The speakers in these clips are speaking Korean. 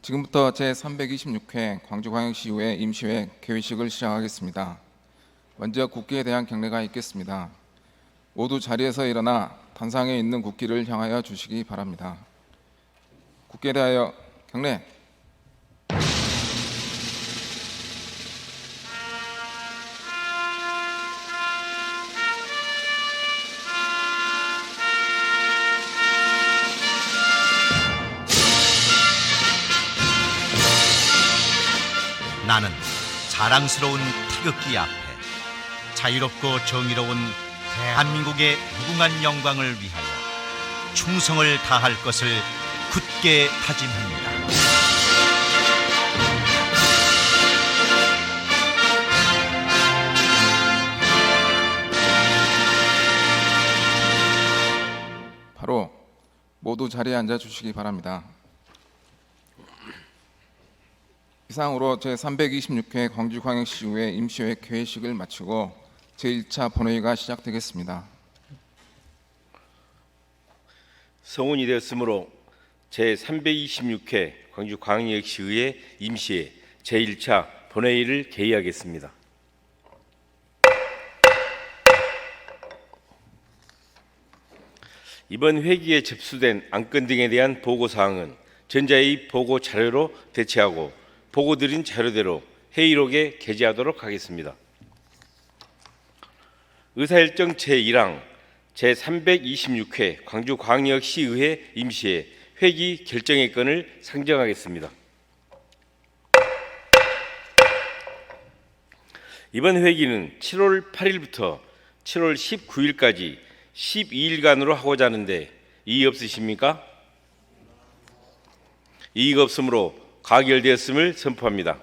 지금부터 제326회 광주광역시의회 임시회 개회식을 시작하겠습니다. 먼저 국기에 대한 경례가 있겠습니다. 모두 자리에서 일어나 단상에 있는 국기를 향하여 주시기 바랍니다. 국기에 대하여 경례. 나는 자랑스러운 태극기 앞에 자유롭고 정의로운 대한민국의 무궁한 영광을 위하여 충성을 다할 것을 굳게 다짐합니다. 바로 모두 자리에 앉아 주시기 바랍니다. 이상으로 제326회 광주광역시의회 임시회 개회식을 마치고 제1차 본회의가 시작되겠습니다. 성운이 되었으므로 제326회 광주광역시의회 임시회 제1차 본회의를 개의하겠습니다. 이번 회기에 접수된 안건 등에 대한 보고사항은 전자의 보고 자료로 대체하고 보고드린 자료대로 회의록에 게재하도록 하겠습니다. 의사일정 제1항 제326회 광주광역시의회 임시회 회기 결정의 건을 상정하겠습니다. 이번 회기는 7월 8일부터 7월 19일까지 12일간으로 하고자 하는데 이의 없으십니까? 이의가 없으므로 가결되었음을 선포합니다.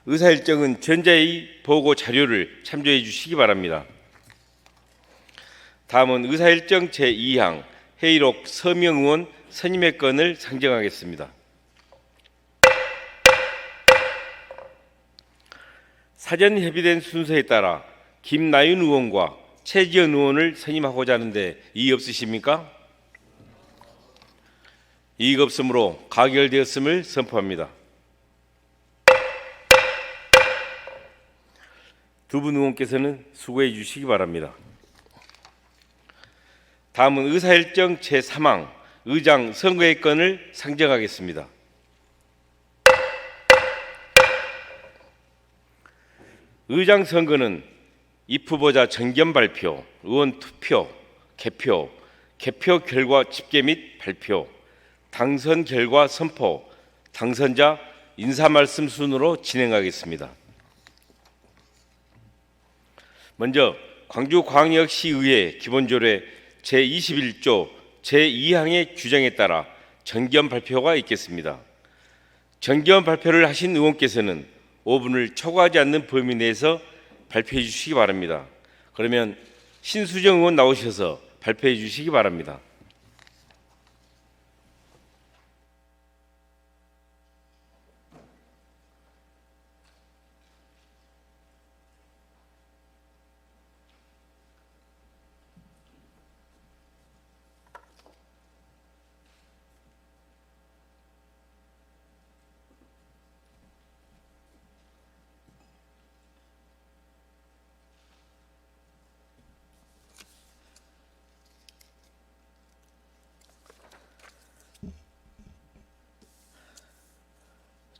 의사일정은 전자의 보고 자료를 참조해 주시기 바랍니다. 다음은 의사일정 제2항 회의록 서명 의원 선임의 건을 상정하겠습니다. 사전 협의된 순서에 따라 김나윤 의원과 최지연 의원을 선임하고자 하는데 이의 없으십니까? 이의가 없으므로 가결되었음을 선포합니다. 두 분 의원께서는 수고해 주시기 바랍니다. 다음은 의사일정 제3항 의장 선거의 건을 상정하겠습니다. 의장 선거는 입후보자 정견 발표, 의원 투표, 개표, 개표 결과 집계 및 발표, 당선 결과 선포, 당선자 인사 말씀 순으로 진행하겠습니다. 먼저 광주광역시의회 기본조례 제21조 제2항의 규정에 따라 정견 발표가 있겠습니다. 정견 발표를 하신 의원께서는 5분을 초과하지 않는 범위 내에서 발표해 주시기 바랍니다. 그러면 신수정 의원 나오셔서 발표해 주시기 바랍니다.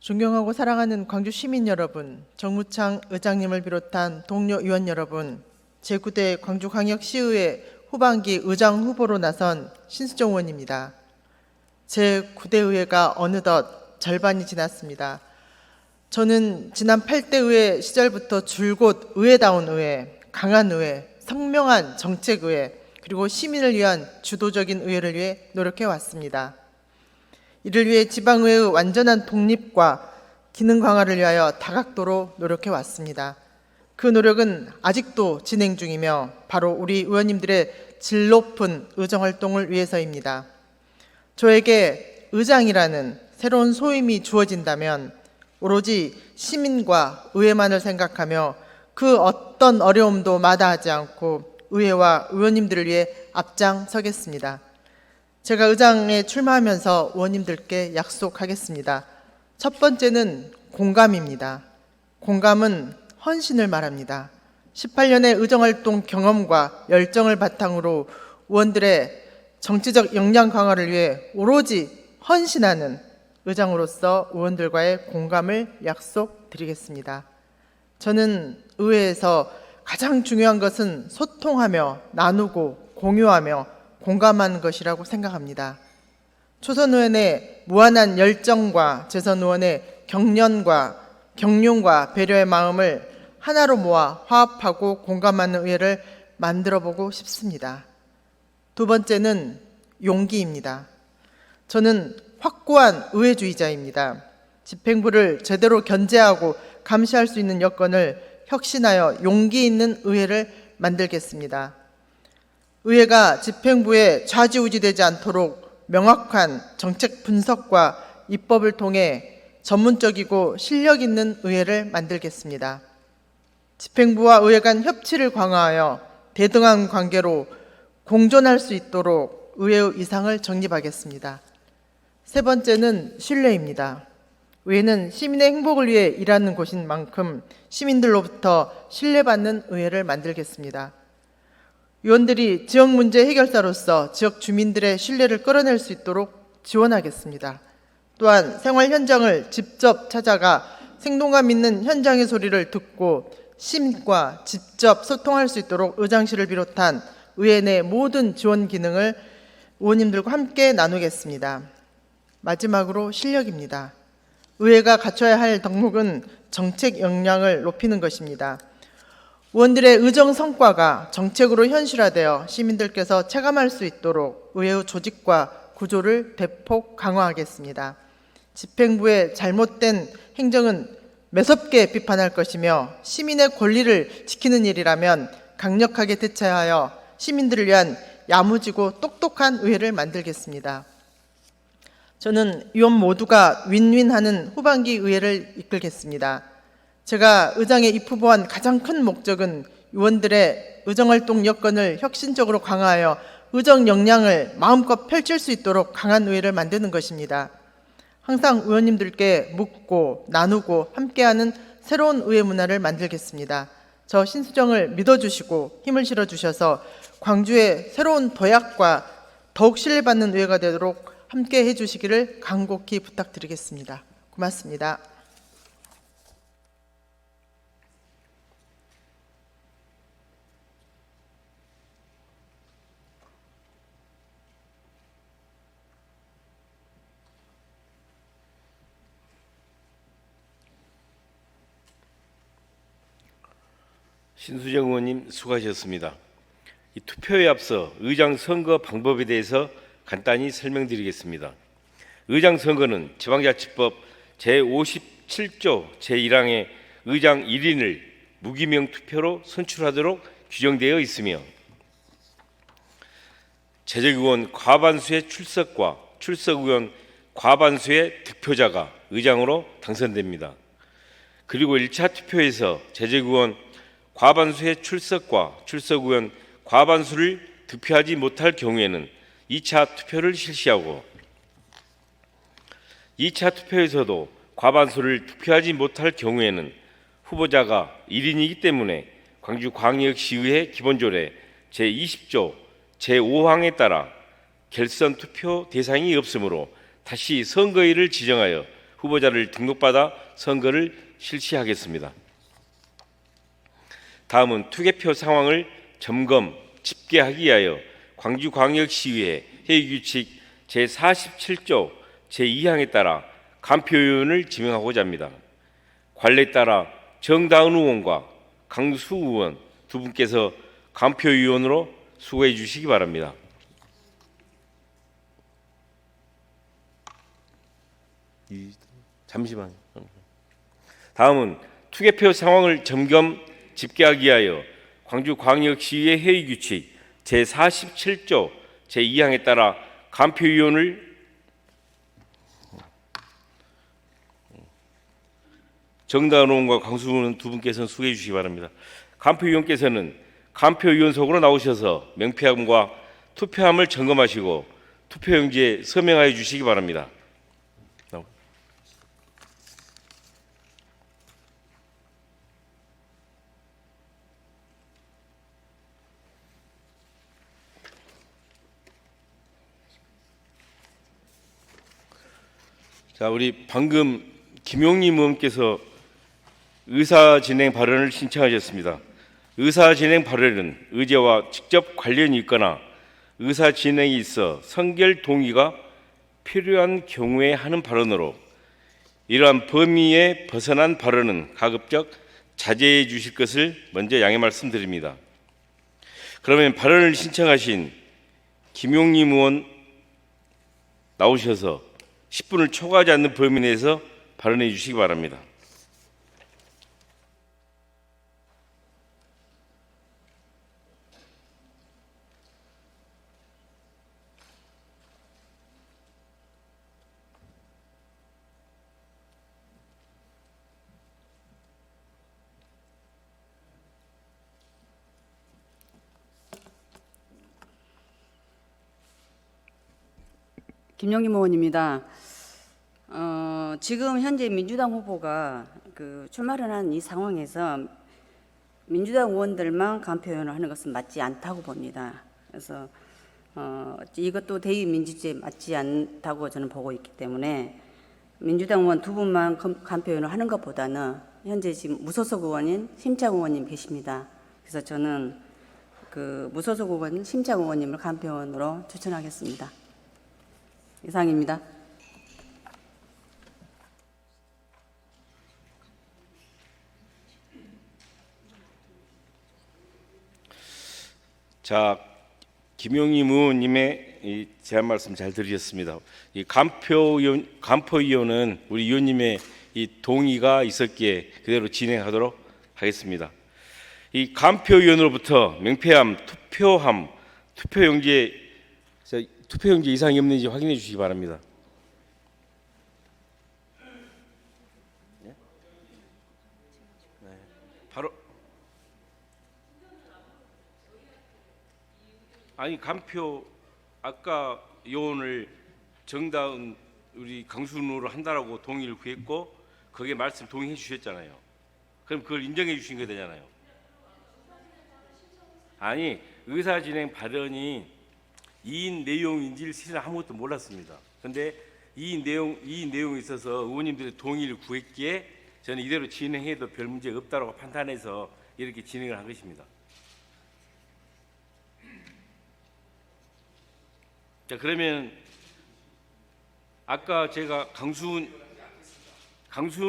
존경하고 사랑하는 광주 시민 여러분, 정무창 의장님을 비롯한 동료 의원 여러분, 제9대 광주광역시의회 후반기 의장 후보로 나선 신수정 의원입니다. 제9대 의회가 어느덧 절반이 지났습니다. 저는 지난 8대 의회 시절부터 줄곧 의회다운 의회, 강한 의회, 선명한 정책의회, 그리고 시민을 위한 주도적인 의회를 위해 노력해 왔습니다. 이를 위해 지방의회의 완전한 독립과 기능 강화를 위하여 다각도로 노력해 왔습니다. 그 노력은 아직도 진행 중이며 바로 우리 의원님들의 질 높은 의정활동을 위해서입니다. 저에게 의장이라는 새로운 소임이 주어진다면 오로지 시민과 의회만을 생각하며 그 어떤 어려움도 마다하지 않고 의회와 의원님들을 위해 앞장서겠습니다. 제가 의장에 출마하면서 의원님들께 약속하겠습니다. 첫 번째는 공감입니다. 공감은 헌신을 말합니다. 18년의 의정활동 경험과 열정을 바탕으로 의원들의 정치적 역량 강화를 위해 오로지 헌신하는 의장으로서 의원들과의 공감을 약속드리겠습니다. 저는 의회에서 가장 중요한 것은 소통하며 나누고 공유하며 공감하는 것이라고 생각합니다. 초선 의원의 무한한 열정과 재선 의원의 격려과 배려의 마음을 하나로 모아 화합하고 공감하는 의회를 만들어보고 싶습니다. 두 번째는 용기입니다. 저는 확고한 의회주의자입니다. 집행부를 제대로 견제하고 감시할 수 있는 여건을 혁신하여 용기 있는 의회를 만들겠습니다. 의회가 집행부에 좌지우지되지 않도록 명확한 정책 분석과 입법을 통해 전문적이고 실력 있는 의회를 만들겠습니다. 집행부와 의회 간 협치를 강화하여 대등한 관계로 공존할 수 있도록 의회의 이상을 정립하겠습니다. 세 번째는 신뢰입니다. 의회는 시민의 행복을 위해 일하는 곳인 만큼 시민들로부터 신뢰받는 의회를 만들겠습니다. 의원들이 지역 문제 해결사로서 지역 주민들의 신뢰를 끌어낼 수 있도록 지원하겠습니다. 또한 생활 현장을 직접 찾아가 생동감 있는 현장의 소리를 듣고 시민과 직접 소통할 수 있도록 의장실을 비롯한 의회 내 모든 지원 기능을 의원님들과 함께 나누겠습니다. 마지막으로 실력입니다. 의회가 갖춰야 할 덕목은 정책 역량을 높이는 것입니다. 의원들의 의정 성과가 정책으로 현실화되어 시민들께서 체감할 수 있도록 의회의 조직과 구조를 대폭 강화하겠습니다. 집행부의 잘못된 행정은 매섭게 비판할 것이며 시민의 권리를 지키는 일이라면 강력하게 대처하여 시민들을 위한 야무지고 똑똑한 의회를 만들겠습니다. 저는 의원 모두가 윈윈하는 후반기 의회를 이끌겠습니다. 제가 의장에 입후보한 가장 큰 목적은 의원들의 의정활동 여건을 혁신적으로 강화하여 의정 역량을 마음껏 펼칠 수 있도록 강한 의회를 만드는 것입니다. 항상 의원님들께 묻고 나누고 함께하는 새로운 의회 문화를 만들겠습니다. 저 신수정을 믿어주시고 힘을 실어주셔서 광주의 새로운 도약과 더욱 신뢰받는 의회가 되도록 함께 해주시기를 간곡히 부탁드리겠습니다. 고맙습니다. 신수정 의원님 수고하셨습니다. 이 투표에 앞서 의장 선거 방법에 대해서 간단히 설명드리겠습니다. 의장 선거는 지방자치법 제57조 제1항의 의장 1인을 무기명 투표로 선출하도록 규정되어 있으며 재적의원 과반수의 출석과 출석의원 과반수의 득표자가 의장으로 당선됩니다. 그리고 1차 투표에서 재적의원 과반수의 출석과 출석의원 과반수를 득표하지 못할 경우에는 2차 투표를 실시하고 2차 투표에서도 과반수를 득표하지 못할 경우에는 후보자가 1인이기 때문에 광주광역시의회 기본조례 제20조 제5항에 따라 결선 투표 대상이 없으므로 다시 선거일을 지정하여 후보자를 등록받아 선거를 실시하겠습니다. 다음은 투개표 상황을 점검, 집계하기 위하여 광주광역시의회 회의규칙 제47조 제2항에 따라 간표위원을 지명하고자 합니다. 관례에 따라 정다은 의원과 강수 의원 두 분께서 간표위원으로 수고해 주시기 바랍니다. 잠시만요. 다음은 투개표 상황을 점검, 집계하기 위하여 광주광역시의회 회의규칙 제47조 제2항에 따라 간표위원을 정다은 의원과 강수 의원 두 분께서는 수고해 주시기 바랍니다. 간표위원께서는 간표위원석으로 나오셔서 명패함과 투표함을 점검하시고 투표용지에 서명하여 주시기 바랍니다. 자, 우리 방금 김용림 의원께서 의사 진행 발언을 신청하셨습니다. 의사 진행 발언은 의제와 직접 관련이 있거나 의사 진행이 있어 선결 동의가 필요한 경우에 하는 발언으로 이러한 범위에 벗어난 발언은 가급적 자제해 주실 것을 먼저 양해 말씀드립니다. 그러면 발언을 신청하신 김용림 의원 나오셔서 10분을 초과하지 않는 범위 내에서 발언해 주시기 바랍니다. 김영김 의원입니다. 지금 현재 민주당 후보가 출마를 한 이 상황에서 민주당 의원들만 간표위원을 하는 것은 맞지 않다고 봅니다. 그래서 이것도 대의민주주의에 맞지 않다고 저는 보고 있기 때문에 민주당 의원 두 분만 간표위원을 하는 것보다는 현재 지금 무소속 의원인 심창 의원님 계십니다. 그래서 저는 무소속 의원 심창 의원님을 간표위원으로 추천하겠습니다. 이상입니다. 자, 김용임 의원님의 이 제안 말씀 잘 들으셨습니다. 이 간포위원은 우리 의원님의 이 동의가 있었기에 그대로 진행하도록 하겠습니다. 이 간표위원으로부터 명패함, 투표용지 이상이 없는지 확인해 주시기 바랍니다. 바로 아니 간표 아까 요원을 정다은 우리 강순우로 한다라고 동의를 구했고 거기에 말씀 동의해 주셨잖아요. 그럼 그걸 인정해 주신 거 되잖아요. 아니 의사 진행 발언이 이인 내용인지를 실은 아무것도 몰랐습니다. 그런데 이 내용에 있어서 의원님들의 동의를 구했기에 저는 이대로 진행해도 별 문제 없다고 판단해서 이렇게 진행을 한 것입니다. 자, 그러면 아까 제가 강수훈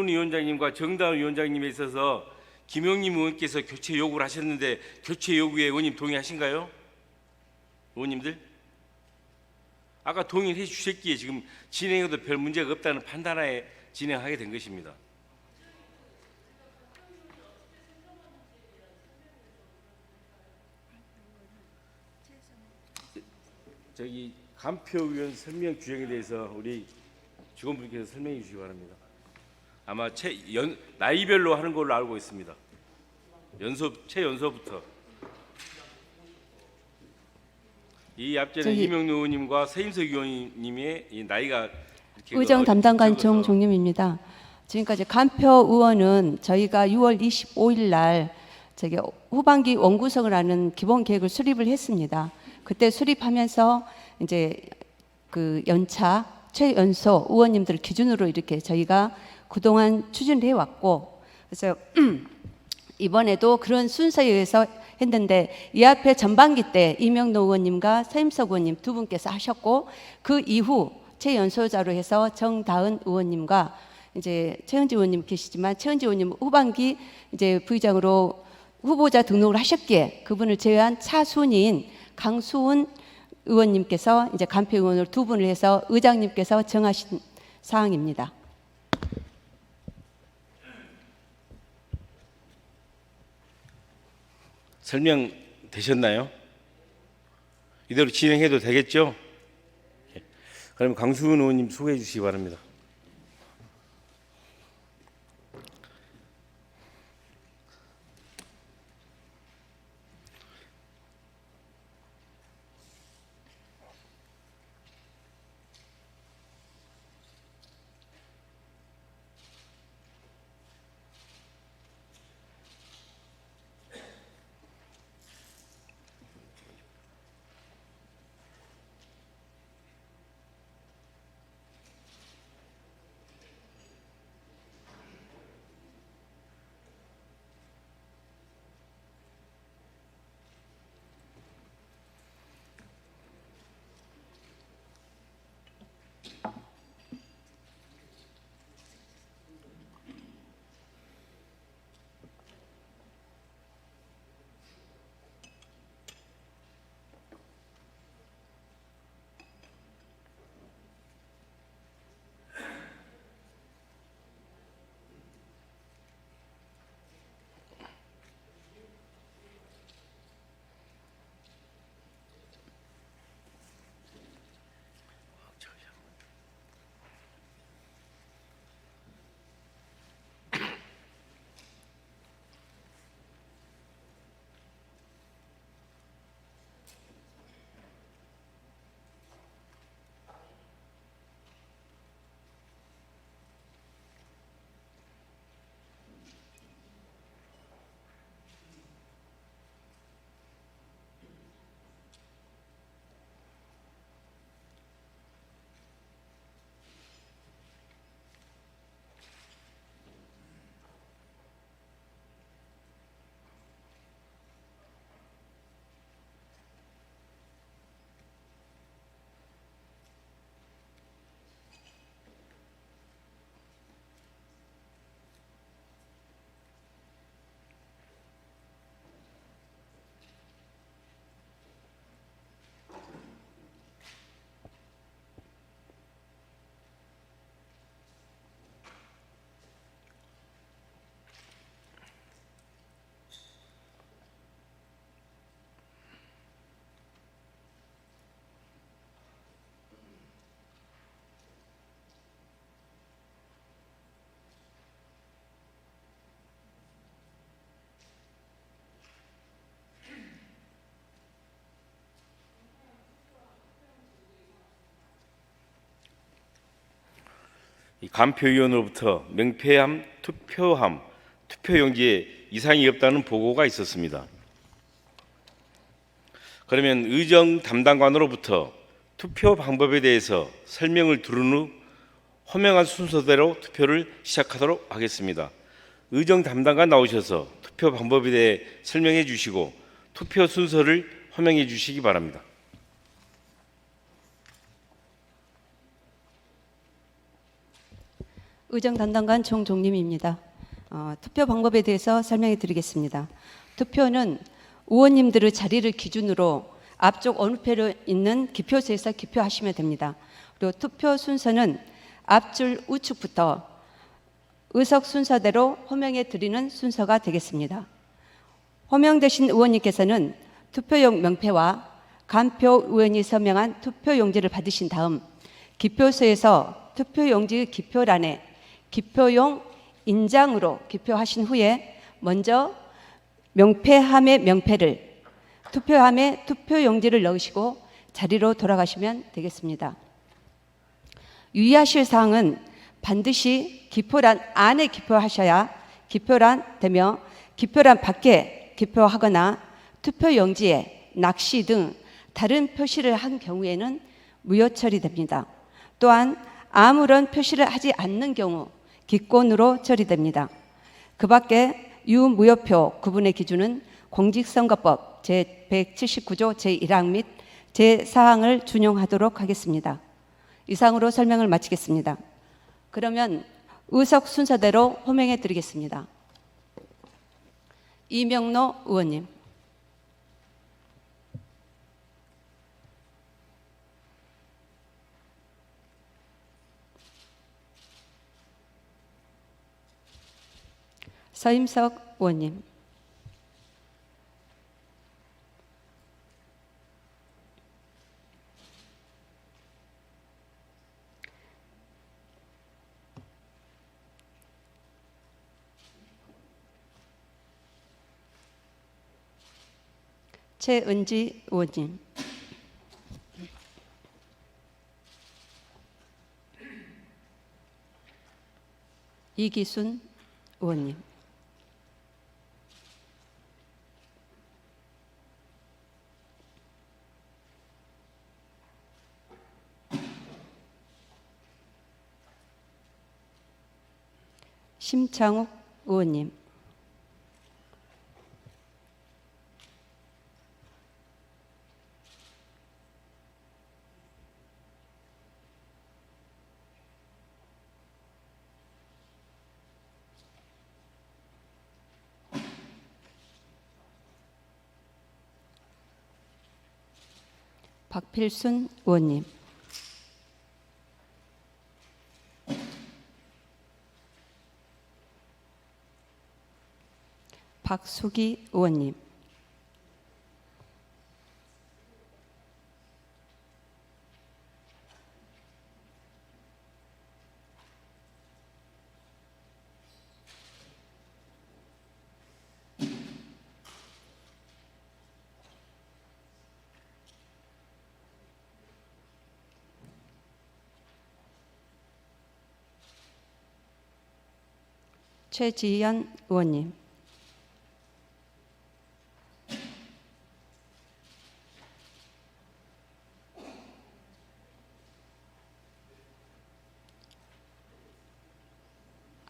위원장님과 정다은 위원장님에 있어서 김용림 의원께서 교체 요구를 하셨는데 교체 요구에 의원님 동의하신가요? 의원님들? 아까 동의해 주셨기에 지금 진행해도 별 문제가 없다는 판단하에 진행하게 된 것입니다. 저기 간표위원 설명 규정에 대해서 우리 직원분께서 설명해 주시기 바랍니다. 아마 나이별로 하는 걸로 알고 있습니다. 최연소부터. 이 앞전에 이명노 의원님과 서인석 의원님의 이 나이가 의정 담당관 정종림입니다. 지금까지 간표 의원은 저희가 6월 25일 날 후반기 원구성을 하는 기본 계획을 수립을 했습니다. 그때 수립하면서 이제 연차 최연소 의원님들 기준으로 이렇게 저희가 그동안 추진을 해왔고, 그래서 이번에도 그런 순서에 의해서 했는데 이 앞에 전반기 때 이명노 의원님과 서임석 의원님 두 분께서 하셨고, 그 이후 최연소자로 해서 정다은 의원님과 이제 최은지 의원님 계시지만 최은지 의원님 후반기 이제 부의장으로 후보자 등록을 하셨기에 그분을 제외한 차순인 강수훈 의원님께서 이제 간표 의원을 두 분을 해서 의장님께서 정하신 사항입니다. 설명 되셨나요? 이대로 진행해도 되겠죠? 그럼 강수훈 의원님 소개해 주시기 바랍니다. 이 간표위원으로부터 명패함, 투표함, 투표용지에 이상이 없다는 보고가 있었습니다. 그러면 의정 담당관으로부터 투표 방법에 대해서 설명을 들은 후 호명한 순서대로 투표를 시작하도록 하겠습니다. 의정 담당관 나오셔서 투표 방법에 대해 설명해 주시고 투표 순서를 호명해 주시기 바랍니다. 의정 담당관 정종림입니다. 투표 방법에 대해서 설명해 드리겠습니다. 투표는 의원님들의 자리를 기준으로 앞쪽 어느 표로 있는 기표소에서 기표하시면 됩니다. 그리고 투표 순서는 앞줄 우측부터 의석 순서대로 호명해 드리는 순서가 되겠습니다. 호명되신 의원님께서는 투표용 명패와 간표 의원이 서명한 투표용지를 받으신 다음 기표소에서 투표용지 기표란에 기표용 인장으로 기표하신 후에 먼저 명패함의 명패를 투표함에 투표용지를 넣으시고 자리로 돌아가시면 되겠습니다. 유의하실 사항은 반드시 기표란 안에 기표하셔야 기표란 되며 기표란 밖에 기표하거나 투표용지에 낚시 등 다른 표시를 한 경우에는 무효 처리됩니다. 또한 아무런 표시를 하지 않는 경우 기권으로 처리됩니다. 그 밖에 유무효표 구분의 기준은 공직선거법 제179조 제1항 및 제4항을 준용하도록 하겠습니다. 이상으로 설명을 마치겠습니다. 그러면 의석 순서대로 호명해 드리겠습니다. 이명로 의원님. 서임석 의원님. 최은지 의원님. 이기순 의원님. 심창욱 의원님. 박필순 의원님. 박수기 의원님. 최지연 의원님.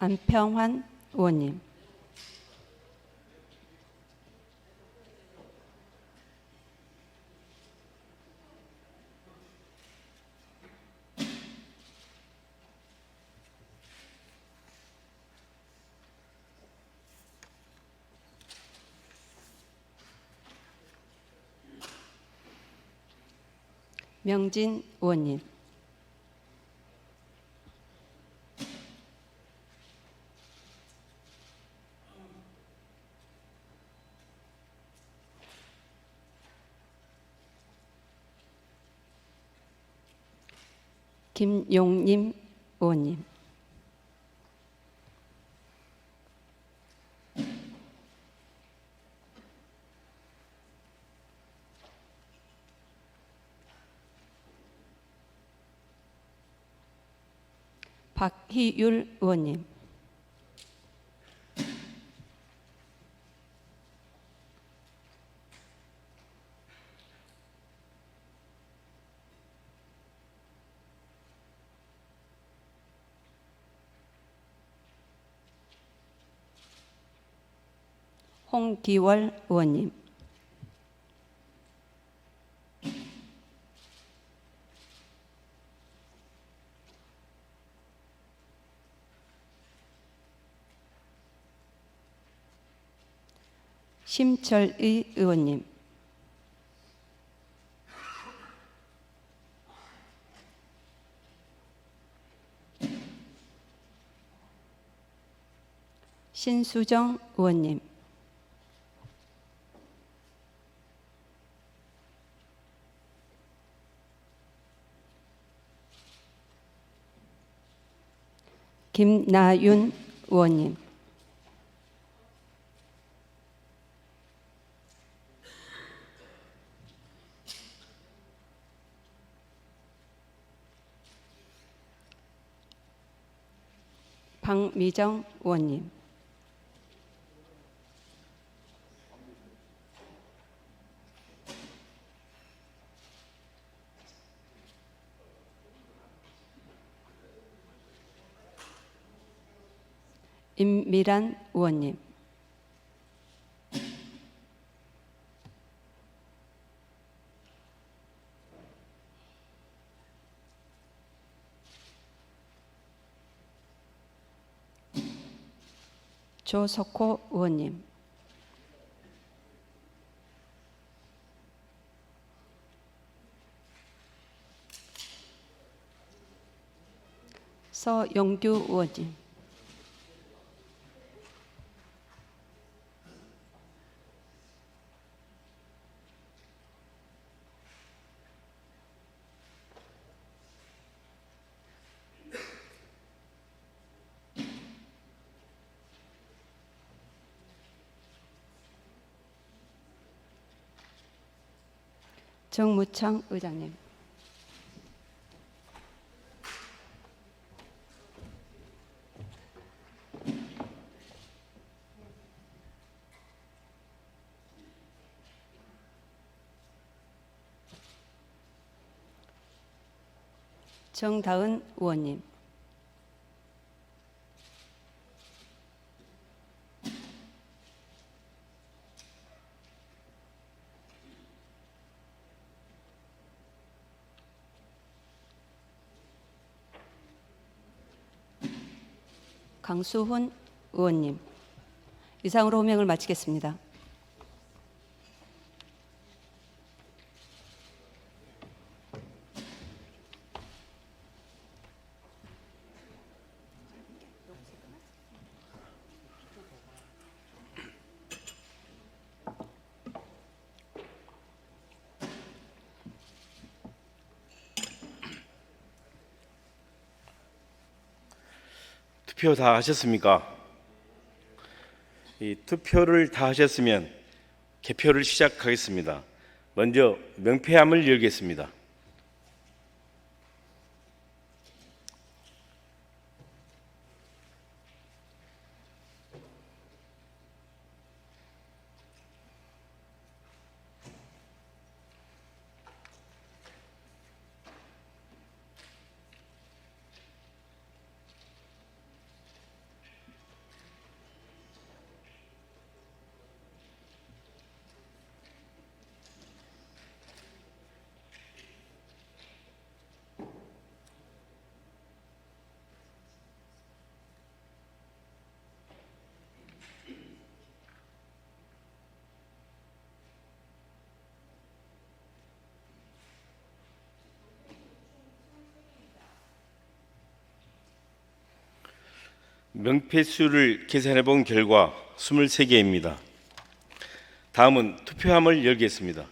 안평환 의원님. 명진 의원님. 김용림 의원님. 박희율 의원님, 홍기월 의원님, 심철의 의원님, 신수정 의원님, 김나윤 의원님, 박미정 의원님, 임미란 의원님, 조석호 의원님, 서영규 의원님, 정무창 의장님, 정다은 의원님, 강수훈 의원님, 이상으로 호명을 마치겠습니다. 투표 다 하셨습니까? 이 투표를 다 하셨으면 개표를 시작하겠습니다. 먼저 명패함을 열겠습니다. 명패수를 계산해 본 결과 23개입니다. 다음은 투표함을 열겠습니다.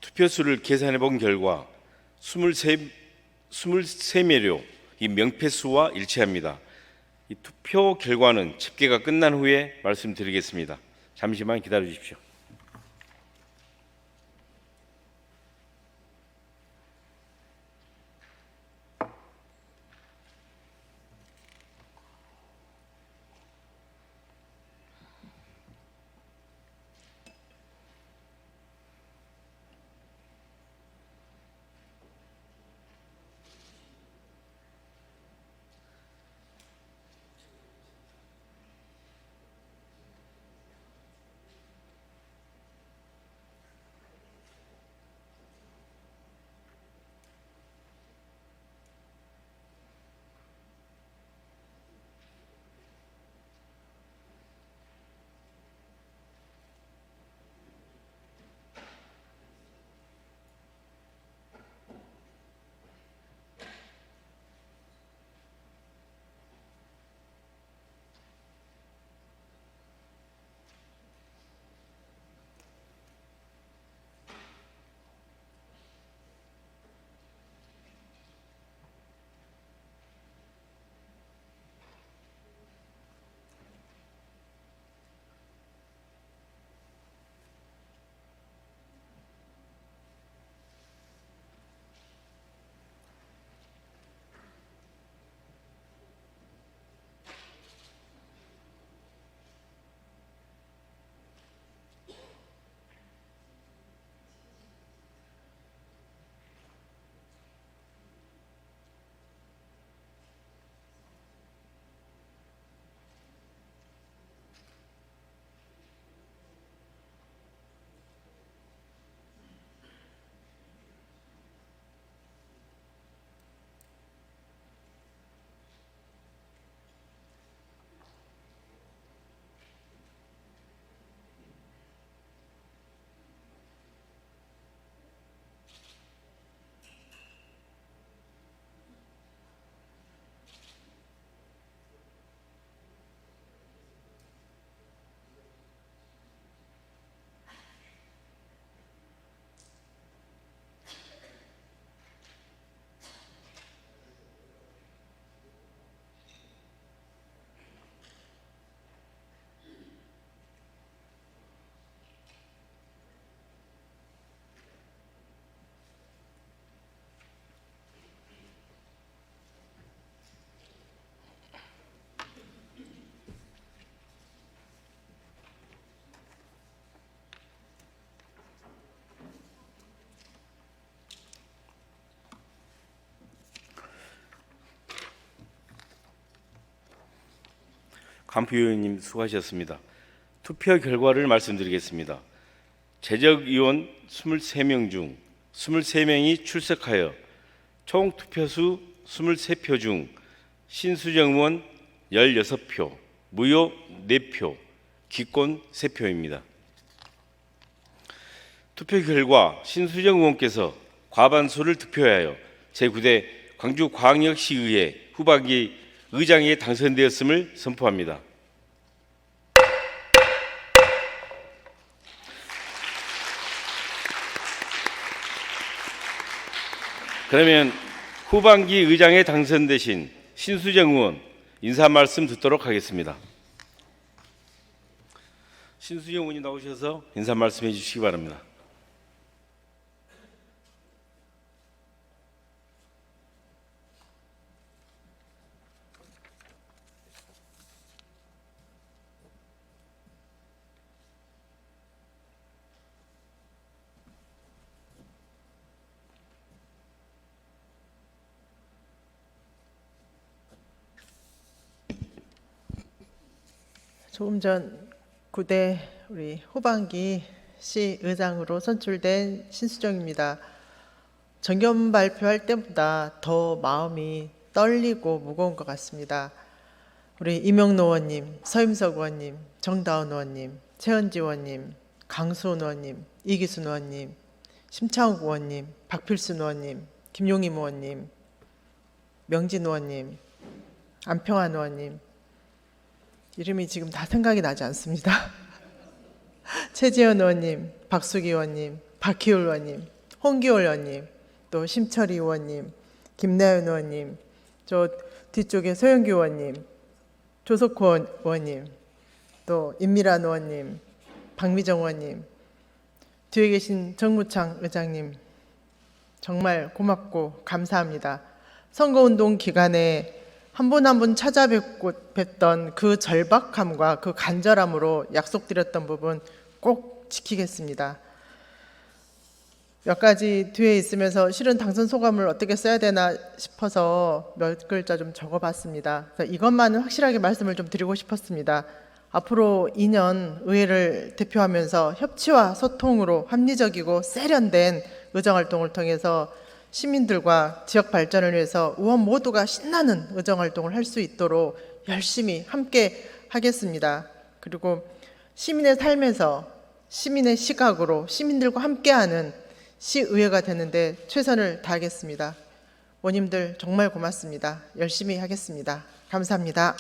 투표수를 계산해 본 결과 23매료 이 명패수와 일치합니다. 이 투표 결과는 집계가 끝난 후에 말씀드리겠습니다. 잠시만 기다려 주십시오. 간표 의원님 수고하셨습니다. 투표 결과를 말씀드리겠습니다. 재적 의원 23명 중 23명이 출석하여 총 투표수 23표 중 신수정 의원 16표, 무효 4표, 기권 3표입니다. 투표 결과 신수정 의원께서 과반수를 득표하여 제9대 광주광역시의회 후반기 의장에 당선되었음을 선포합니다. 그러면 후반기 의장에 당선되신 신수정 의원 인사 말씀 듣도록 하겠습니다. 신수정 의원이 나오셔서 인사 말씀해 주시기 바랍니다. 조금 전 9대 우리 후반기 시 의장으로 선출된 신수정입니다. 정견 발표할 때보다 더 마음이 떨리고 무거운 것 같습니다. 우리 이명노 의원님, 서임석 의원님, 정다운 의원님, 최은지 의원님, 강수원 의원님, 이기순 의원님, 심창욱 의원님, 박필순 의원님, 김용임 의원님, 명진 의원님, 안평환 의원님, 이름이 지금 다 생각이 나지 않습니다. 최재현 의원님, 박수기 의원님, 박희울 의원님, 홍기월 의원님, 또 심철희 의원님, 김나연 의원님, 저 뒤쪽에 소영규 의원님, 조석호 의원님, 또 임미란 의원님, 박미정 의원님, 뒤에 계신 정무창 의장님, 정말 고맙고 감사합니다. 선거운동 기간에 한 분 한 분 찾아뵙던 그 절박함과 그 간절함으로 약속드렸던 부분 꼭 지키겠습니다. 몇 가지 뒤에 있으면서 실은 당선 소감을 어떻게 써야 되나 싶어서 몇 글자 좀 적어봤습니다. 그래서 이것만은 확실하게 말씀을 좀 드리고 싶었습니다. 앞으로 2년 의회를 대표하면서 협치와 소통으로 합리적이고 세련된 의정활동을 통해서 시민들과 지역 발전을 위해서 의원 모두가 신나는 의정활동을 할 수 있도록 열심히 함께 하겠습니다. 그리고 시민의 삶에서 시민의 시각으로 시민들과 함께하는 시의회가 되는데 최선을 다하겠습니다. 의원님들 정말 고맙습니다. 열심히 하겠습니다. 감사합니다.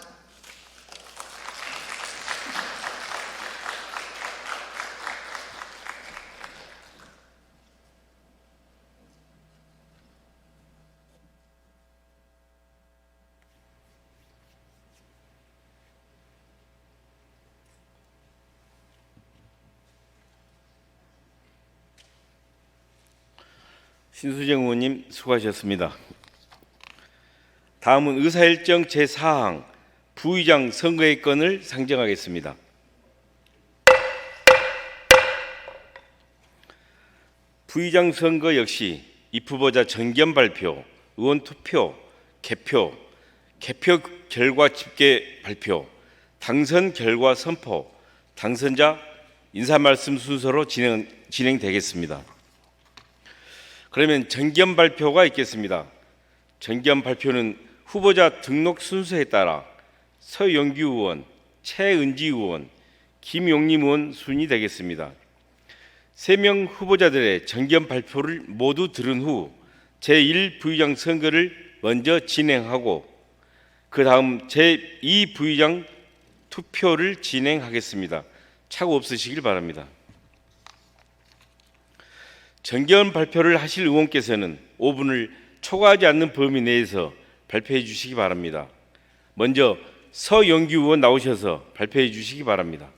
신수정 의원님 수고하셨습니다. 다음은 의사일정 제4항 부의장 선거의 건을 상정하겠습니다. 부의장 선거 역시 입후보자 정견 발표, 의원 투표, 개표, 개표 결과 집계 발표, 당선 결과 선포, 당선자 인사 말씀 순서로 진행되겠습니다. 그러면 정견 발표가 있겠습니다. 정견 발표는 후보자 등록 순서에 따라 서영규 의원, 최은지 의원, 김용림 의원 순이 되겠습니다. 3명 후보자들의 정견 발표를 모두 들은 후 제1부의장 선거를 먼저 진행하고 그 다음 제2부의장 투표를 진행하겠습니다. 착오 없으시길 바랍니다. 정견 발표를 하실 의원께서는 5분을 초과하지 않는 범위 내에서 발표해 주시기 바랍니다. 먼저 서영규 의원 나오셔서 발표해 주시기 바랍니다.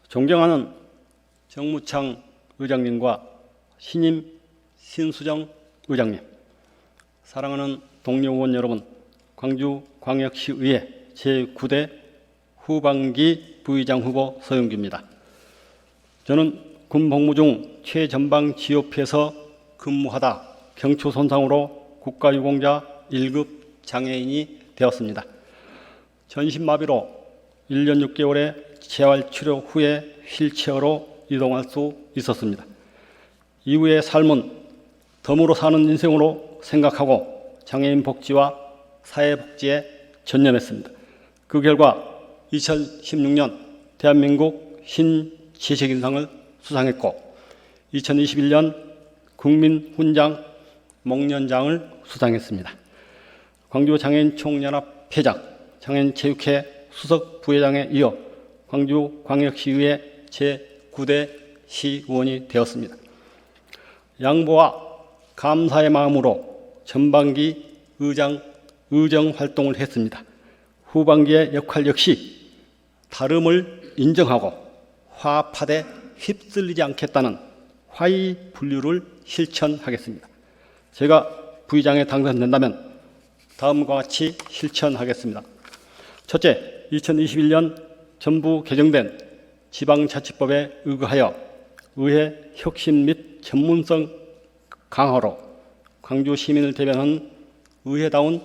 존경하는 정무창 의장님과 신임 신수정 의장님, 사랑하는 동료 의원 여러분, 광주광역시의회 제9대 후반기 부의장 후보 서영규입니다. 저는 군 복무 중 최전방 지역에서 근무하다 경추 손상으로 국가유공자 1급 장애인이 되었습니다. 전신마비로 1년 6개월의 재활치료 후에 휠체어로 이동할 수 있었습니다. 이후의 삶은 덤으로 사는 인생으로 생각하고 장애인 복지와 사회복지에 전념했습니다. 그 결과 2016년 대한민국 신지식인상을 수상했고 2021년 국민훈장 목련장을 수상했습니다. 광주장애인총연합 회장, 장애인체육회 수석 부회장에 이어 광주광역시의회 제9대 시의원이 되었습니다. 양보와 감사의 마음으로 전반기 의정 활동을 했습니다. 후반기의 역할 역시 다름을 인정하고 화합하되 휩쓸리지 않겠다는 화의 분류를 실천하겠습니다. 제가 부의장에 당선된다면 다음과 같이 실천하겠습니다. 첫째, 2021년 전부 개정된 지방자치법에 의거하여 의회 혁신 및 전문성 강화로 광주 시민을 대변하는 의회다운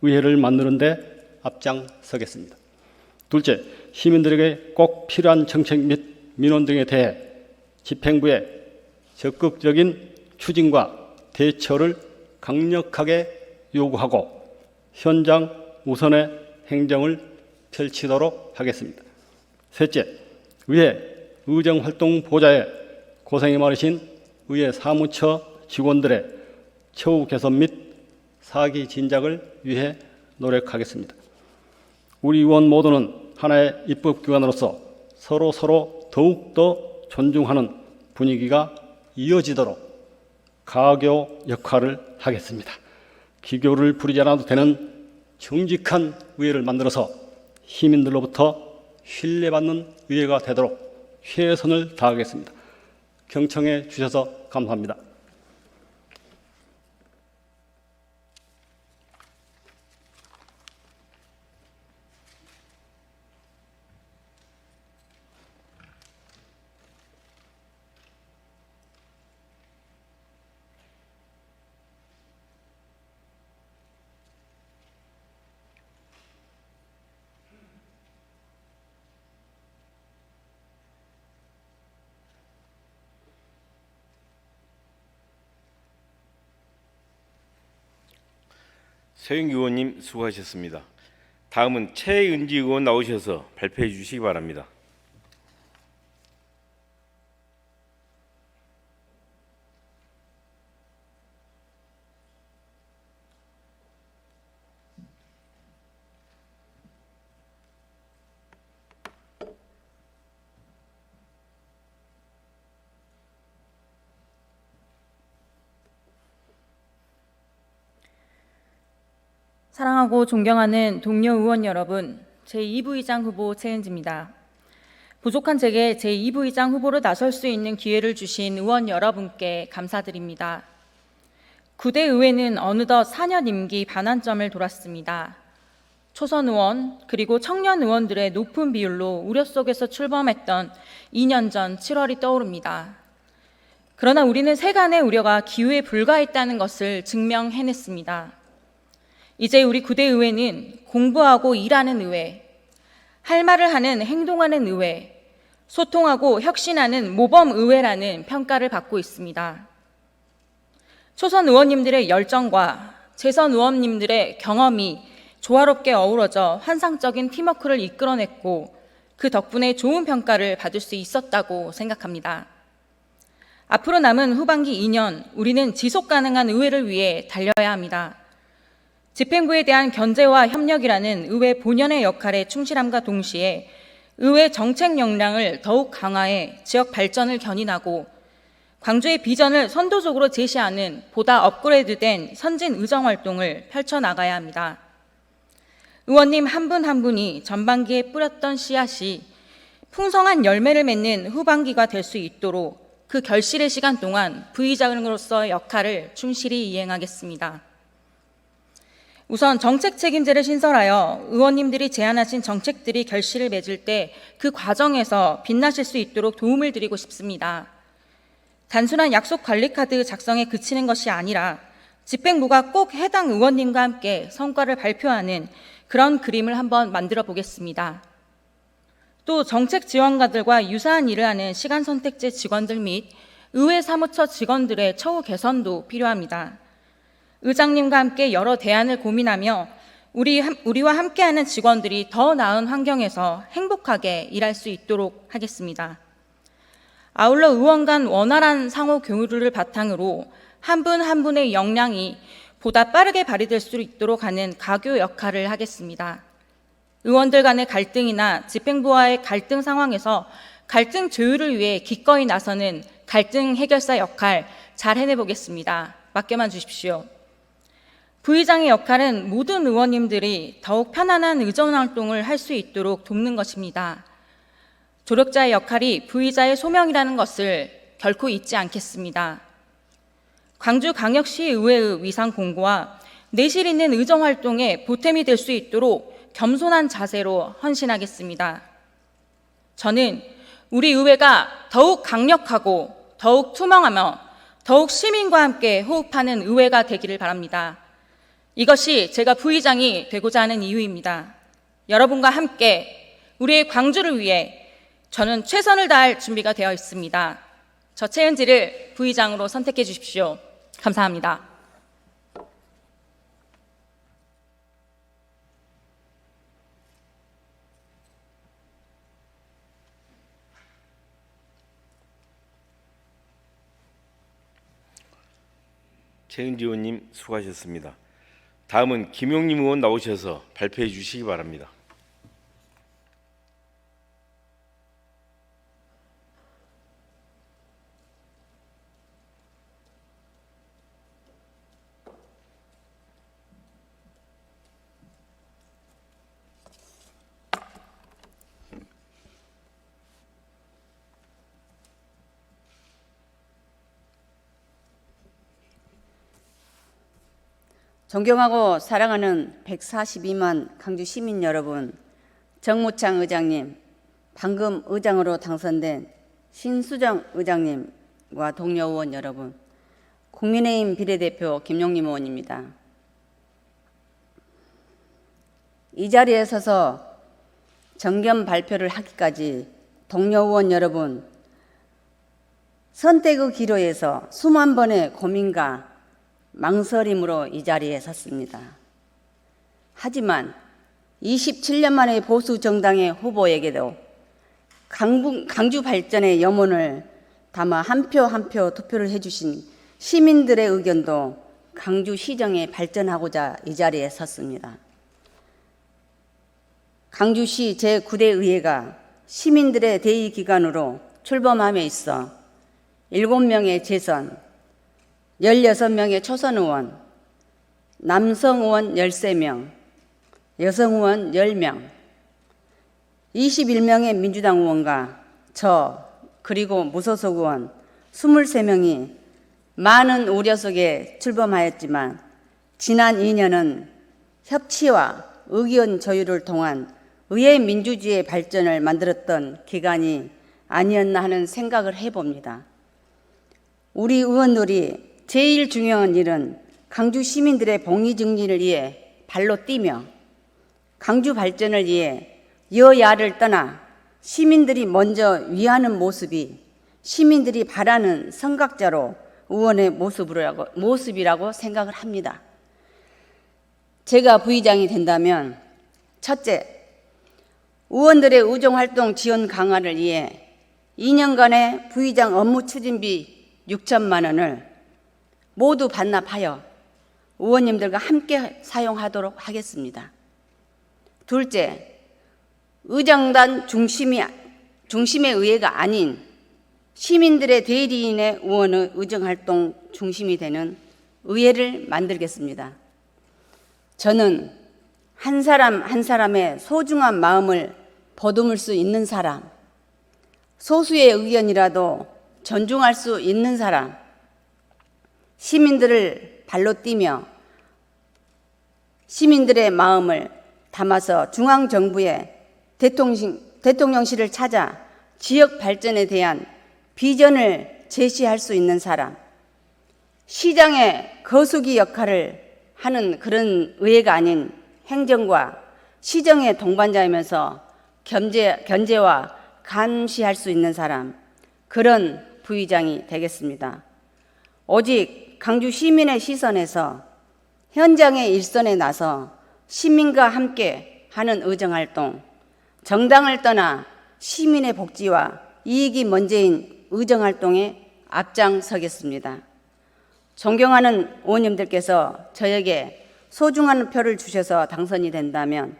의회를 만드는 데 앞장서겠습니다. 둘째, 시민들에게 꼭 필요한 정책 및 민원 등에 대해 집행부의 적극적인 추진과 대처를 강력하게 요구하고 현장 우선의 행정을 펼치도록 하겠습니다. 셋째, 의회 의정활동 보좌에 고생이 많으신 의회 사무처 직원들의 처우 개선 및 사기 진작을 위해 노력하겠습니다. 우리 의원 모두는 하나의 입법기관으로서 서로 더욱더 존중하는 분위기가 이어지도록 가교 역할을 하겠습니다. 기교를 부리지 않아도 되는 정직한 의회를 만들어서 시민들로부터 신뢰받는 의회가 되도록 최선을 다하겠습니다. 경청해 주셔서 감사합니다. 서영기 의원님 수고하셨습니다. 다음은 최은지 의원 나오셔서 발표해 주시기 바랍니다. 사랑하고 존경하는 동료 의원 여러분, 제2부의장 후보 최은지입니다. 부족한 제게 제2부의장 후보로 나설 수 있는 기회를 주신 의원 여러분께 감사드립니다. 9대 의회는 어느덧 4년 임기 반환점을 돌았습니다. 초선 의원 그리고 청년 의원들의 높은 비율로 우려 속에서 출범했던 2년 전 7월이 떠오릅니다. 그러나 우리는 세간의 우려가 기후에 불과했다는 것을 증명해냈습니다. 이제 우리 9대 의회는 공부하고 일하는 의회, 할 말을 하는 행동하는 의회, 소통하고 혁신하는 모범 의회라는 평가를 받고 있습니다. 초선 의원님들의 열정과 재선 의원님들의 경험이 조화롭게 어우러져 환상적인 팀워크를 이끌어냈고 그 덕분에 좋은 평가를 받을 수 있었다고 생각합니다. 앞으로 남은 후반기 2년 우리는 지속 가능한 의회를 위해 달려야 합니다. 집행부에 대한 견제와 협력이라는 의회 본연의 역할에 충실함과 동시에 의회 정책 역량을 더욱 강화해 지역 발전을 견인하고 광주의 비전을 선도적으로 제시하는 보다 업그레이드된 선진 의정 활동을 펼쳐나가야 합니다. 의원님 한 분 한 분이 전반기에 뿌렸던 씨앗이 풍성한 열매를 맺는 후반기가 될 수 있도록 그 결실의 시간 동안 부의장으로서의 역할을 충실히 이행하겠습니다. 우선 정책 책임제를 신설하여 의원님들이 제안하신 정책들이 결실을 맺을 때 그 과정에서 빛나실 수 있도록 도움을 드리고 싶습니다. 단순한 약속 관리 카드 작성에 그치는 것이 아니라 집행부가 꼭 해당 의원님과 함께 성과를 발표하는 그런 그림을 한번 만들어 보겠습니다. 또 정책 지원가들과 유사한 일을 하는 시간 선택제 직원들 및 의회 사무처 직원들의 처우 개선도 필요합니다. 의장님과 함께 여러 대안을 고민하며 우리와 함께하는 직원들이 더 나은 환경에서 행복하게 일할 수 있도록 하겠습니다. 아울러 의원 간 원활한 상호 교류를 바탕으로 한 분 한 분의 역량이 보다 빠르게 발휘될 수 있도록 하는 가교 역할을 하겠습니다. 의원들 간의 갈등이나 집행부와의 갈등 상황에서 갈등 조율을 위해 기꺼이 나서는 갈등 해결사 역할 잘 해내보겠습니다. 맡겨만 주십시오. 부의장의 역할은 모든 의원님들이 더욱 편안한 의정 활동을 할 수 있도록 돕는 것입니다. 조력자의 역할이 부의자의 소명이라는 것을 결코 잊지 않겠습니다. 광주광역시의회의 위상 공고와 내실 있는 의정 활동에 보탬이 될 수 있도록 겸손한 자세로 헌신하겠습니다. 저는 우리 의회가 더욱 강력하고 더욱 투명하며 더욱 시민과 함께 호흡하는 의회가 되기를 바랍니다. 이것이 제가 부의장이 되고자 하는 이유입니다. 여러분과 함께 우리의 광주를 위해 저는 최선을 다할 준비가 되어 있습니다. 저 최은지를 부의장으로 선택해 주십시오. 감사합니다. 최은지 의원님 수고하셨습니다. 다음은 김용림 의원 나오셔서 발표해 주시기 바랍니다. 존경하고 사랑하는 142만 강주 시민 여러분, 정무창 의장님, 방금 의장으로 당선된 신수정 의장님과 동료 의원 여러분, 국민의힘 비례대표 김용림 의원입니다. 이 자리에 서서 정견 발표를 하기까지 동료 의원 여러분, 선택의 기로에서 수만 번의 고민과 망설임으로 이 자리에 섰습니다. 하지만 27년 만에 보수 정당의 후보에게도 강주 발전의 염원을 담아 한 표 한 표 투표를 해주신 시민들의 의견도 강주시정에 발전하고자 이 자리에 섰습니다. 강주시 제9대 의회가 시민들의 대의기관으로 출범함에 있어 7명의 재선, 16명의 초선 의원, 남성 의원 13명, 여성 의원 10명, 21명의 민주당 의원과 저 그리고 무소속 의원 23명이 많은 우려 속에 출범하였지만 지난 2년은 협치와 의견 조율을 통한 의회 민주주의의 발전을 만들었던 기간이 아니었나 하는 생각을 해봅니다. 우리 의원들이 제일 중요한 일은 강주 시민들의 복리 정진을 위해 발로 뛰며 강주 발전을 위해 여야를 떠나 시민들이 먼저 위하는 모습이 시민들이 바라는 선각자로 의원의 모습이라고 생각을 합니다. 제가 부의장이 된다면 첫째, 의원들의 의정활동 지원 강화를 위해 2년간의 부의장 업무 추진비 6천만 원을 모두 반납하여 의원님들과 함께 사용하도록 하겠습니다. 둘째, 의장단 중심의 의회가 아닌 시민들의 대리인의 의원의 의정활동 중심이 되는 의회를 만들겠습니다. 저는 한 사람 한 사람의 소중한 마음을 보듬을 수 있는 사람, 소수의 의견이라도 존중할 수 있는 사람, 시민들을 발로 뛰며 시민들의 마음을 담아서 중앙정부의 대통령실을 찾아 지역 발전에 대한 비전을 제시할 수 있는 사람, 시장의 거수기 역할을 하는 그런 의회가 아닌 행정과 시정의 동반자이면서 견제와 감시할 수 있는 사람, 그런 부의장이 되겠습니다. 오직 강주 시민의 시선에서 현장의 일선에 나서 시민과 함께 하는 의정활동, 정당을 떠나 시민의 복지와 이익이 먼저인 의정활동에 앞장서겠습니다. 존경하는 의원님들께서 저에게 소중한 표를 주셔서 당선이 된다면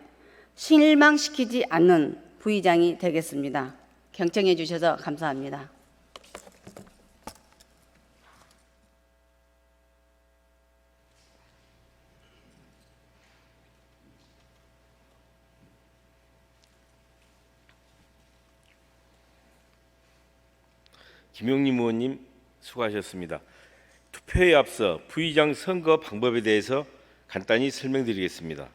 실망시키지 않는 부의장이 되겠습니다. 경청해 주셔서 감사합니다. 김용림 의원님 수고하셨습니다. 투표에 앞서 부의장 선거 방법에 대해서 간단히 설명드리겠습니다.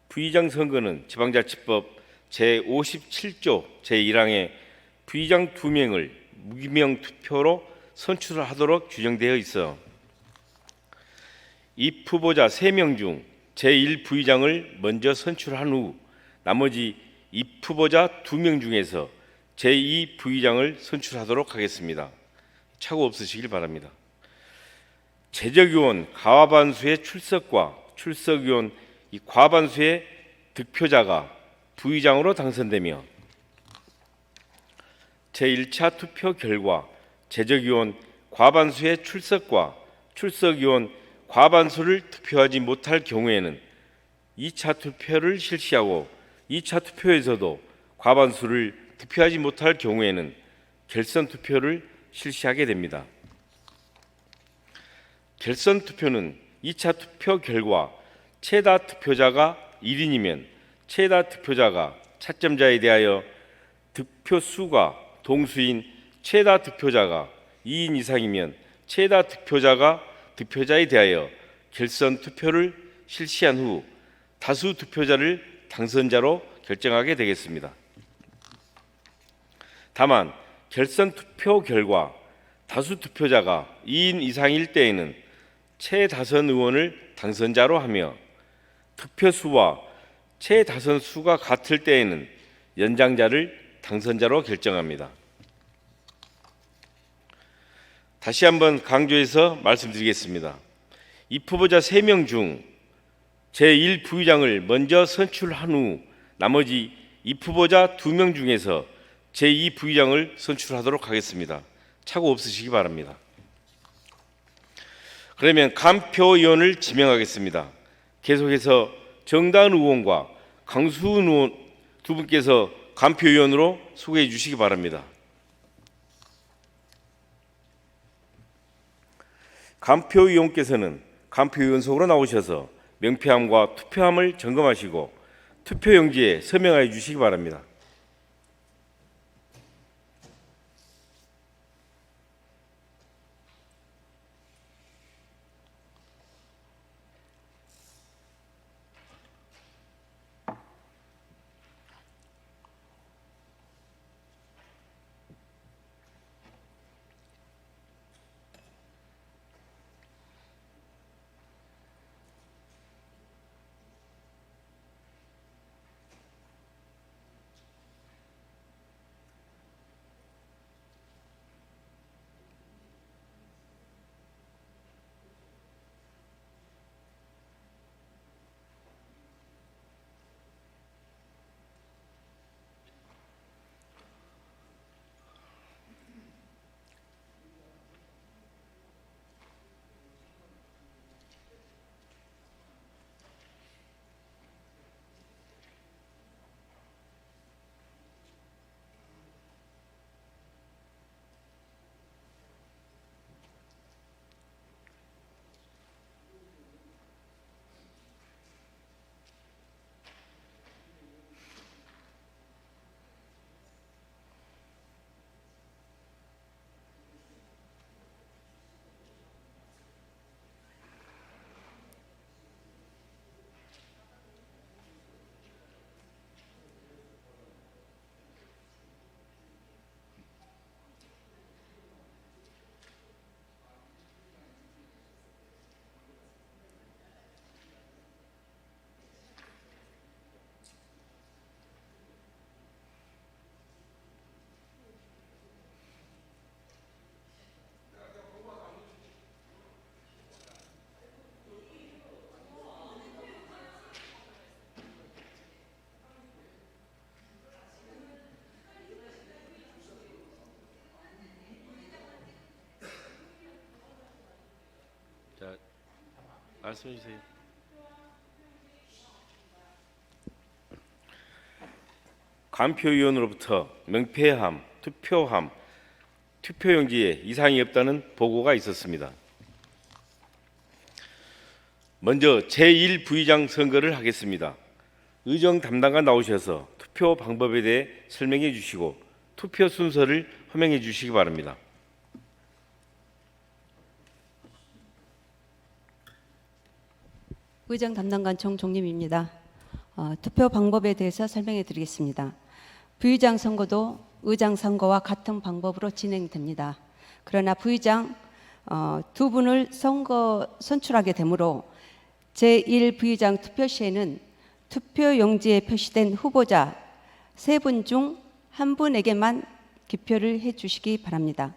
부의장 선거는 지방자치법 제57조 제1항에 부의장 2명을 무기명 투표로 선출하도록 규정되어 있어 입 후보자 3명 중 제1부의장을 먼저 선출한 후 나머지 입후보자 2명 중에서 제2부의장을 선출하도록 하겠습니다. 착오 없으시길 바랍니다. 재적위원 과반수의 출석과 출석위원 이 과반수의 득표자가 부의장으로 당선되며 제1차 투표 결과 재적위원 과반수의 출석과 출석위원 과반수를 득표하지 못할 경우에는 2차 투표를 실시하고 2차 투표에서도 과반수를 득표하지 못할 경우에는 결선 투표를 실시하게 됩니다. 결선 투표는 2차 투표 결과 최다 득표자가 1인이면 최다 득표자가 차점자에 대하여 득표 수가 동수인 최다 득표자가 2인 이상이면 최다 득표자가 득표자에 대하여 결선 투표를 실시한 후 다수 득표자를 당선자로 결정하게 되겠습니다. 다만 결선 투표 결과 다수 득표자가 2인 이상일 때에는 최다선 의원을 당선자로 하며 득표수와 최다선 수가 같을 때에는 연장자를 당선자로 결정합니다. 다시 한번 강조해서 말씀드리겠습니다. 입후보자 3명 중 제1부의장을 먼저 선출한 후 나머지 입후보자 2명 중에서 제2부의장을 선출하도록 하겠습니다. 착오 없으시기 바랍니다. 그러면 간표위원을 지명하겠습니다. 계속해서 정다은 의원과 강수은 의원 두 분께서 간표위원으로 소개해 주시기 바랍니다. 간표위원께서는 간표위원석으로 나오셔서 명패함과 투표함을 점검하시고 투표용지에 서명하여 주시기 바랍니다. 자, 말씀해 주세요. 간표위원으로부터 명패함, 투표함, 투표용지에 이상이 없다는 보고가 있었습니다. 먼저 제1부의장 선거를 하겠습니다. 의정 담당관 나오셔서 투표 방법에 대해 설명해 주시고 투표 순서를 호명해 주시기 바랍니다. 의정 담당관 정종림입니다. 투표 방법에 대해서 설명해 드리겠습니다. 부의장 선거도 의장 선거와 같은 방법으로 진행됩니다. 그러나 부의장 두 분을 선출하게 되므로 제1부의장 투표 시에는 투표용지에 표시된 후보자 3분 중 1분에게만 기표를 해주시기 바랍니다.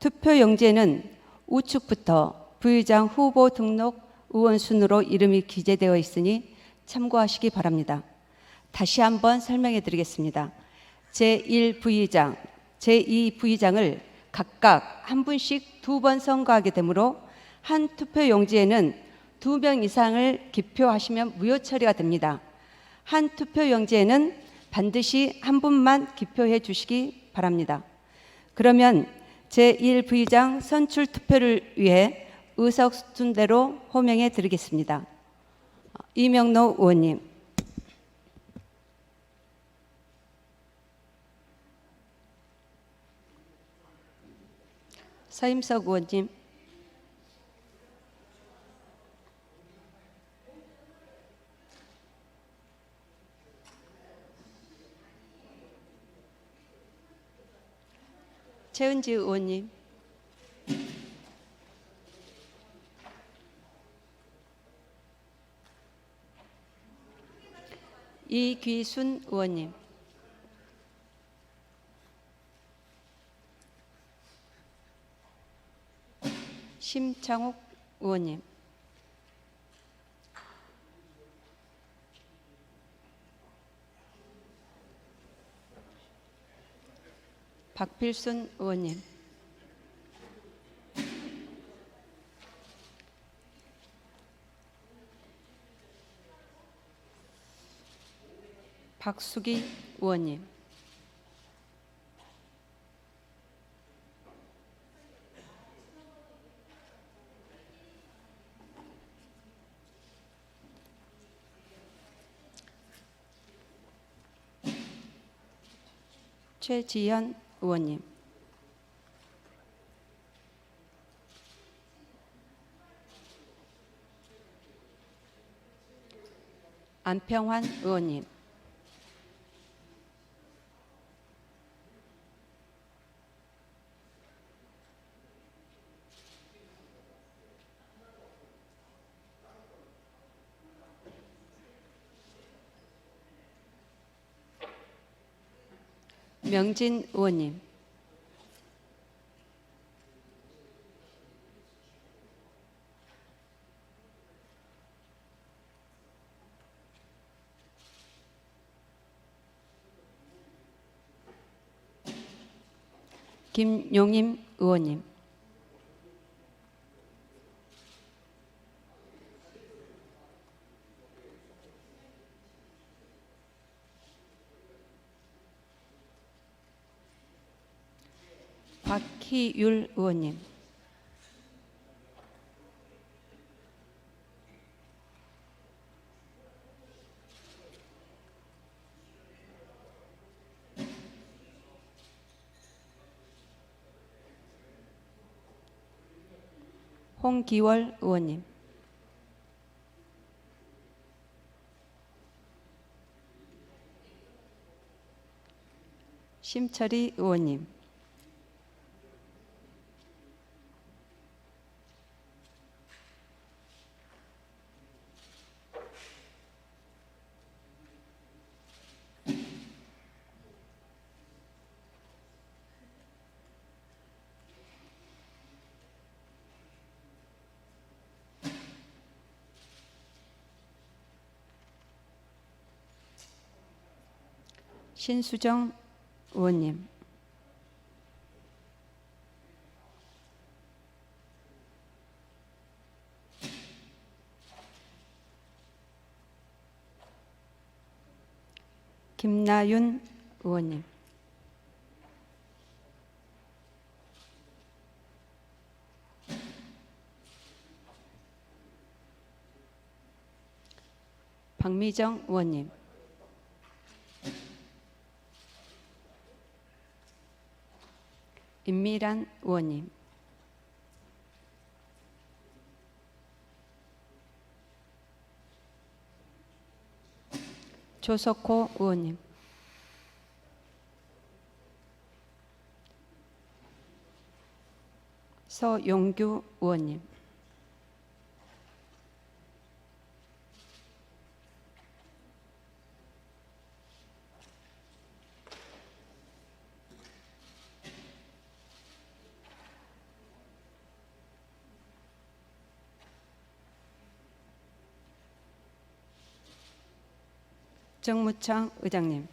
투표용지에는 우측부터 부의장 후보 등록 의원 순으로 이름이 기재되어 있으니 참고하시기 바랍니다. 다시 한번 설명해 드리겠습니다. 제1부의장, 제2부의장을 각각 한 분씩 2번 선거하게 되므로 한 투표용지에는 2명 이상을 기표하시면 무효 처리가 됩니다. 한 투표용지에는 반드시 한 분만 기표해 주시기 바랍니다. 그러면 제1부의장 선출 투표를 위해 의석순대로 호명해 드리겠습니다. 이명노 의원님, 서임석 의원님, 최은지 의원님, 이귀순 의원님, 심창욱 의원님, 박필순 의원님, 박수기 의원님, 최지현 의원님, 안평환 의원님, 명진 의원님, 김용임 의원님, 박희율 의원님, 홍기월 의원님, 심철희 의원님, 신수정 의원님, 김나윤 의원님, 박미정 의원님, 임미란 의원님, 조석호 의원님, 서용규 의원님, 정무창 의장님.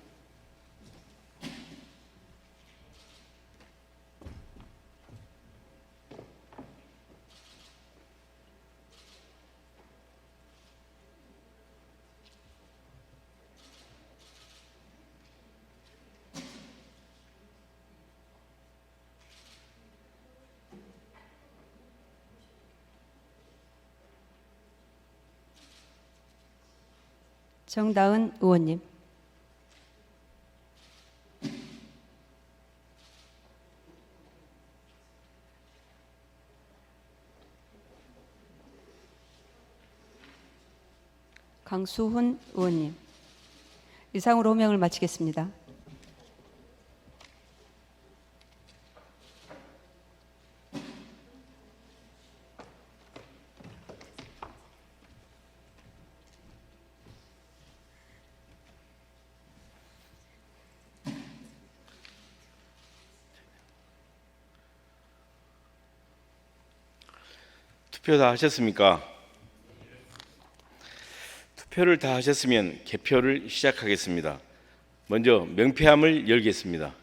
정다은 의원님. 강수훈 의원님. 이상으로 호명을 마치겠습니다. 투표 다 하셨습니까? 투표를 다 하셨으면 개표를 시작하겠습니다. 먼저 명패함을 열겠습니다.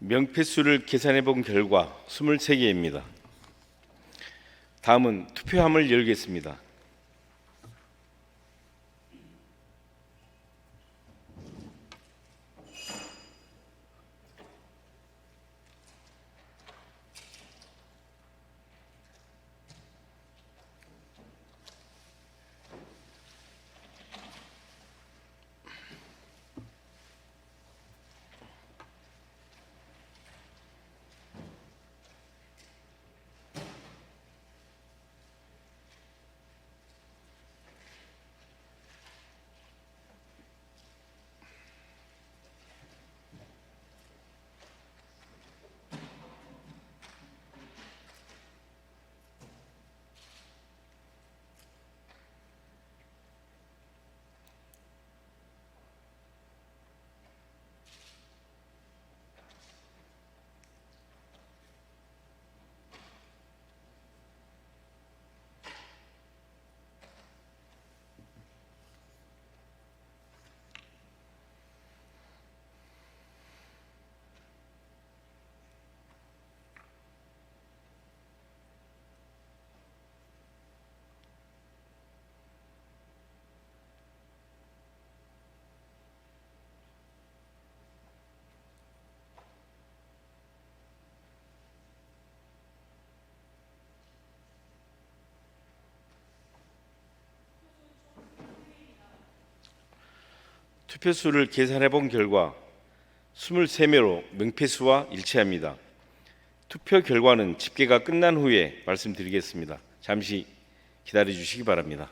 명패수를 계산해 본 결과 23개입니다. 다음은 투표함을 열겠습니다. 투표수를 계산해 본 결과 23매로 명패수와 일치합니다. 투표 결과는 집계가 끝난 후에 말씀드리겠습니다. 잠시 기다려 주시기 바랍니다.